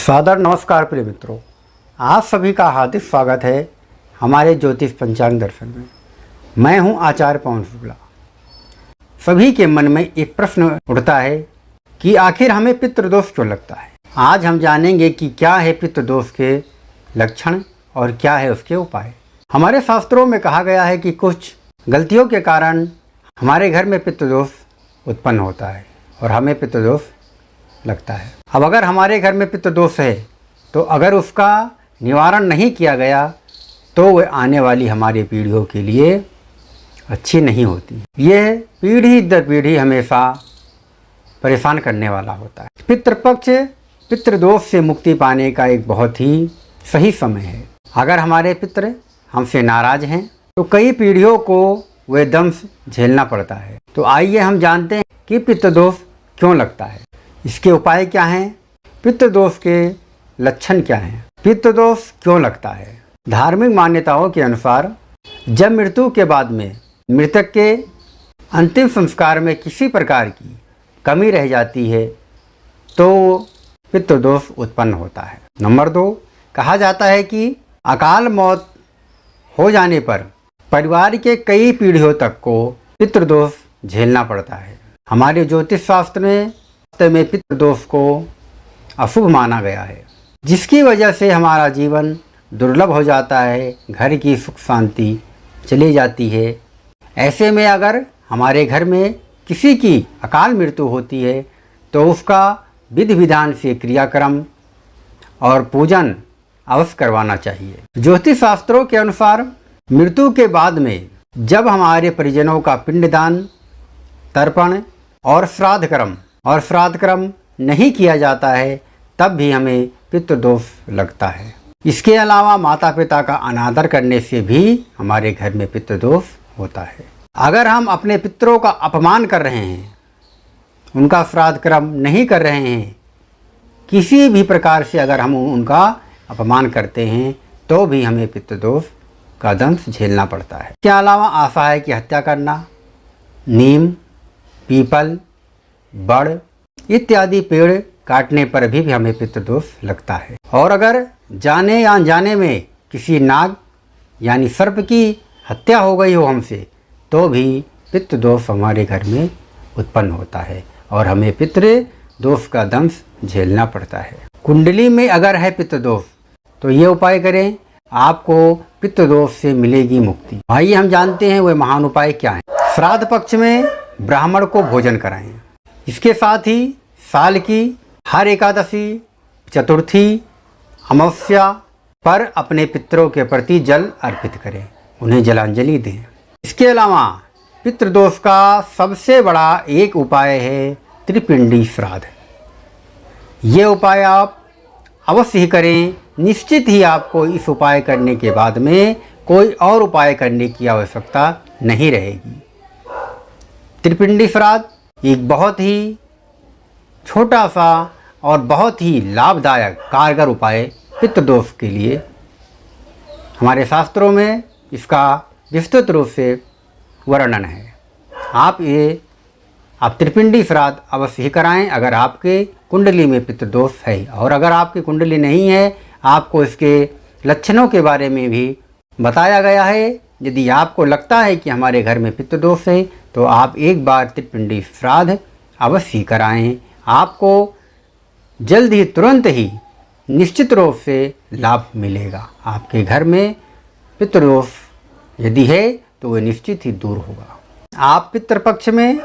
सादर नमस्कार प्रिय मित्रों, आप सभी का हार्दिक स्वागत है हमारे ज्योतिष पंचांग दर्शन में। मैं हूं आचार्य पवन शुक्ला। सभी के मन में एक प्रश्न उठता है कि आखिर हमें पितृदोष क्यों लगता है। आज हम जानेंगे कि क्या है पितृदोष के लक्षण और क्या है उसके उपाय। हमारे शास्त्रों में कहा गया है कि कुछ गलतियों के कारण हमारे घर में पितृदोष उत्पन्न होता है और हमें पितृदोष लगता है। अब अगर हमारे घर में पितृदोष है तो अगर उसका निवारण नहीं किया गया तो वह आने वाली हमारी पीढ़ियों के लिए अच्छी नहीं होती। यह पीढ़ी दर पीढ़ी हमेशा परेशान करने वाला होता है। पितृपक्ष पितृदोष से मुक्ति पाने का एक बहुत ही सही समय है। अगर हमारे पितृ हमसे नाराज हैं तो कई पीढ़ियों को वह दंश झेलना पड़ता है। तो आइए हम जानते हैं कि पितृदोष क्यों लगता है, इसके उपाय क्या हैं, पितृदोष के लक्षण क्या हैं, पितृदोष क्यों लगता है। धार्मिक मान्यताओं के अनुसार जब मृत्यु के बाद में मृतक के अंतिम संस्कार में किसी प्रकार की कमी रह जाती है तो पितृदोष उत्पन्न होता है। नंबर 2, कहा जाता है कि अकाल मौत हो जाने पर परिवार के कई पीढ़ियों तक को पितृदोष झेलना पड़ता है। हमारे ज्योतिष शास्त्र में पितृदोष को अशुभ माना गया है, जिसकी वजह से हमारा जीवन दुर्लभ हो जाता है, घर की सुख शांति चली जाती है। ऐसे में अगर हमारे घर में किसी की अकाल मृत्यु होती है तो उसका विधि विधान से क्रियाक्रम और पूजन अवश्य करवाना चाहिए। ज्योतिष शास्त्रों के अनुसार मृत्यु के बाद में जब हमारे परिजनों का पिंडदान, तर्पण और श्राद्ध कर्म नहीं किया जाता है तब भी हमें पितृदोष लगता है। इसके अलावा माता पिता का अनादर करने से भी हमारे घर में पितृदोष होता है। अगर हम अपने पितरों का अपमान कर रहे हैं, उनका श्राद्ध कर्म नहीं कर रहे हैं, किसी भी प्रकार से अगर हम उनका अपमान करते हैं तो भी हमें पितृदोष का दंश झेलना पड़ता है। इसके अलावा असहाय की हत्या करना, नीम, पीपल, बड़ इत्यादि पेड़ काटने पर भी हमें पितृदोष लगता है। और अगर जाने या अनजाने में किसी नाग यानी सर्प की हत्या हो गई हो हमसे तो भी पितृदोष हमारे घर में उत्पन्न होता है और हमें पितृदोष का दंश झेलना पड़ता है। कुंडली में अगर है पितृदोष तो ये उपाय करें, आपको पितृदोष से मिलेगी मुक्ति। आइए हम जानते हैं वह महान उपाय क्या है। श्राद्ध पक्ष में ब्राह्मण को भोजन कराएं। इसके साथ ही साल की हर एकादशी, चतुर्थी, अमावस्या पर अपने पितरों के प्रति जल अर्पित करें, उन्हें जलांजलि दें। इसके अलावा पितृदोष का सबसे बड़ा एक उपाय है त्रिपिंडी श्राद्ध। ये उपाय आप अवश्य ही करें। निश्चित ही आपको इस उपाय करने के बाद में कोई और उपाय करने की आवश्यकता नहीं रहेगी। त्रिपिंडी श्राद्ध एक बहुत ही छोटा सा और बहुत ही लाभदायक कारगर उपाय पितृदोष के लिए हमारे शास्त्रों में इसका विस्तृत रूप से वर्णन है। आप त्रिपिंडी श्राद्ध अवश्य ही कराएं अगर आपके कुंडली में पितृदोष है। और अगर आपकी कुंडली नहीं है, आपको इसके लक्षणों के बारे में भी बताया गया है। यदि आपको लगता है कि हमारे घर में पितृदोष है तो आप एक बार त्रिपिंडी श्राद्ध अवश्य ही कराएं। आपको जल्द ही, तुरंत ही, निश्चित रूप से लाभ मिलेगा। आपके घर में पितृदोष यदि है तो वह निश्चित ही दूर होगा। आप पितृपक्ष में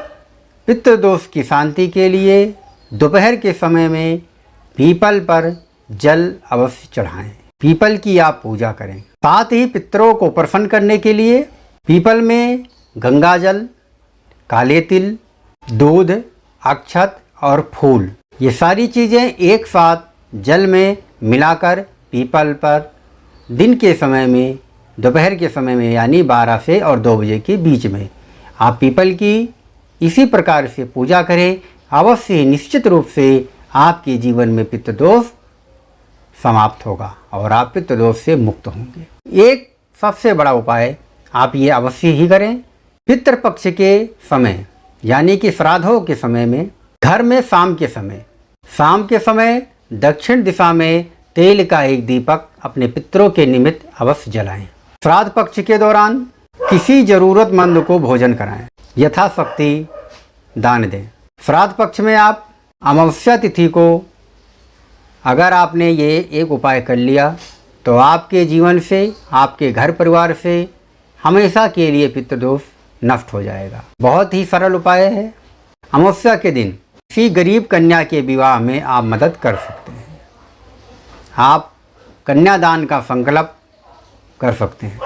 पितृदोष की शांति के लिए दोपहर के समय में पीपल पर जल अवश्य चढ़ाएं। पीपल की आप पूजा करें। साथ ही पितरों को प्रसन्न करने के लिए पीपल में गंगा जल, काले तिल, दूध, अक्षत और फूल, ये सारी चीज़ें एक साथ जल में मिलाकर पीपल पर दिन के समय में, दोपहर के समय में यानी 12 से और 2 बजे के बीच में आप पीपल की इसी प्रकार से पूजा करें। अवश्य निश्चित रूप से आपके जीवन में पितृदोष समाप्त होगा और आप पितृदोष से मुक्त होंगे। एक सबसे बड़ा उपाय आप ये अवश्य ही करें। पितृपक्ष के समय यानी कि श्राद्धों के समय में घर में शाम के समय दक्षिण दिशा में तेल का एक दीपक अपने पितरों के निमित्त अवश्य जलाएं। श्राद्ध पक्ष के दौरान किसी जरूरतमंद को भोजन कराएं, यथाशक्ति दान दें। श्राद्ध पक्ष में आप अमावस्या तिथि को अगर आपने ये एक उपाय कर लिया तो आपके जीवन से, आपके घर परिवार से हमेशा के लिए पितृदोष नष्ट हो जाएगा। बहुत ही सरल उपाय है। अमावस्या के दिन किसी गरीब कन्या के विवाह में आप मदद कर सकते हैं। आप कन्यादान का संकल्प कर सकते हैं।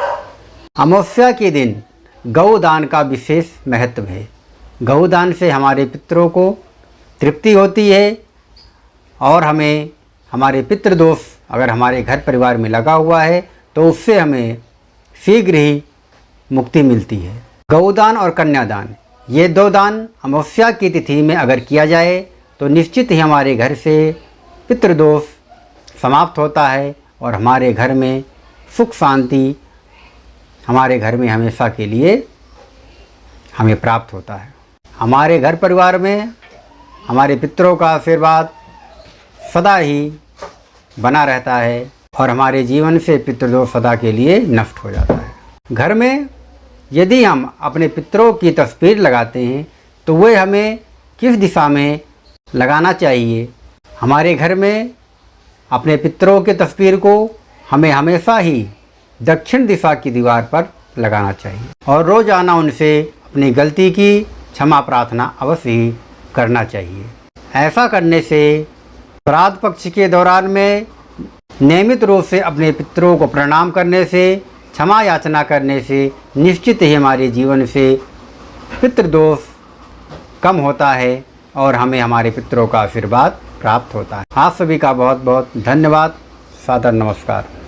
अमावस्या के दिन गौदान का विशेष महत्व है। गौदान से हमारे पितरों को तृप्ति होती है और हमें हमारे पितृदोष अगर हमारे घर परिवार में लगा हुआ है तो उससे हमें शीघ्र ही मुक्ति मिलती है। गौदान और कन्यादान, ये दो दान अमावस्या की तिथि में अगर किया जाए तो निश्चित ही हमारे घर से पितृदोष समाप्त होता है और हमारे घर में सुख शांति हमारे घर में हमेशा के लिए हमें प्राप्त होता है। हमारे घर परिवार में हमारे पितरों का आशीर्वाद सदा ही बना रहता है और हमारे जीवन से पितृदोष सदा के लिए नष्ट हो जाता है। घर में यदि हम अपने पितरों की तस्वीर लगाते हैं तो वे हमें किस दिशा में लगाना चाहिए? हमारे घर में अपने पितरों की तस्वीर को हमें हमेशा ही दक्षिण दिशा की दीवार पर लगाना चाहिए और रोज़ाना उनसे अपनी गलती की क्षमा प्रार्थना अवश्य ही करना चाहिए। ऐसा करने से श्राद्ध पक्ष के दौरान में नियमित रूप से अपने पितरों को प्रणाम करने से, क्षमा याचना करने से निश्चित ही हमारे जीवन से पितृदोष कम होता है और हमें हमारे पितरों का आशीर्वाद प्राप्त होता है। आप सभी का बहुत बहुत धन्यवाद। सादर नमस्कार।